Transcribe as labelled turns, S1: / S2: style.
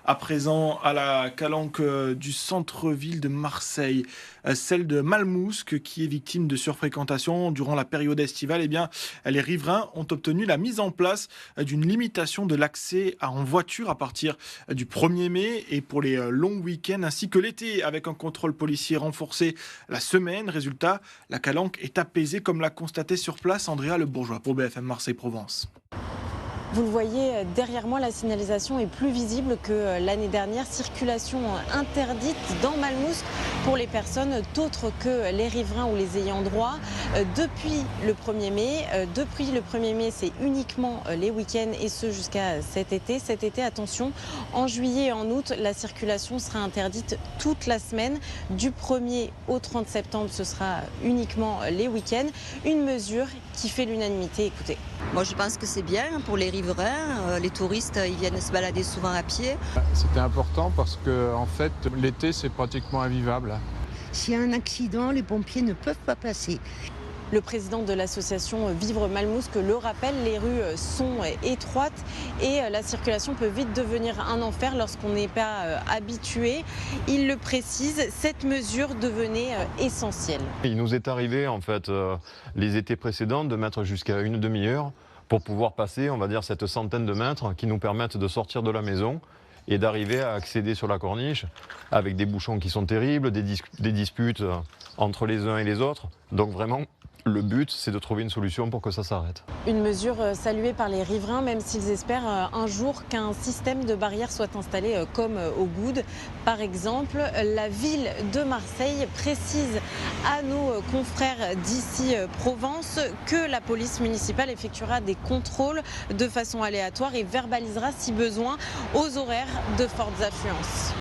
S1: À présent, à la calanque du centre-ville de Marseille, celle de Malmousque, qui est victime de surfréquentation durant la période estivale, eh bien, les riverains ont obtenu la mise en place d'une limitation de l'accès en voiture à partir du 1er mai et pour les longs week-ends ainsi que l'été, avec un contrôle policier renforcé la semaine. Résultat, la calanque est apaisée, comme l'a constaté sur place Andrea Le Bourgeois pour BFM Marseille-Provence.
S2: Vous le voyez derrière moi, la signalisation est plus visible que l'année dernière. Circulation interdite dans Malmousque pour les personnes autres que les riverains ou les ayants droit. Depuis le 1er mai, c'est uniquement les week-ends et ce jusqu'à cet été. Cet été, attention, en juillet et en août, la circulation sera interdite toute la semaine. Du 1er au 30 septembre, ce sera uniquement les week-ends. Une mesure qui fait l'unanimité. Écoutez.
S3: Moi, je pense que c'est bien pour les riverains. Les touristes, ils viennent se balader souvent à pied.
S4: C'était important parce que, en fait, l'été, c'est pratiquement invivable.
S5: S'il y a un accident, les pompiers ne peuvent pas passer.
S2: Le président de l'association Vivre Malmousque le rappelle, les rues sont étroites et la circulation peut vite devenir un enfer lorsqu'on n'est pas habitué. Il le précise, cette mesure devenait essentielle.
S6: Il nous est arrivé en fait les étés précédents de mettre jusqu'à une demi-heure pour pouvoir passer, on va dire, cette centaine de mètres qui nous permettent de sortir de la maison et d'arriver à accéder sur la corniche avec des bouchons qui sont terribles, des disputes entre les uns et les autres. Donc vraiment, le but, c'est de trouver une solution pour que ça s'arrête.
S2: Une mesure saluée par les riverains, même s'ils espèrent un jour qu'un système de barrières soit installé comme au Goudes. Par exemple, la ville de Marseille précise à nos confrères d'ici Provence que la police municipale effectuera des contrôles de façon aléatoire et verbalisera si besoin aux horaires de fortes affluences.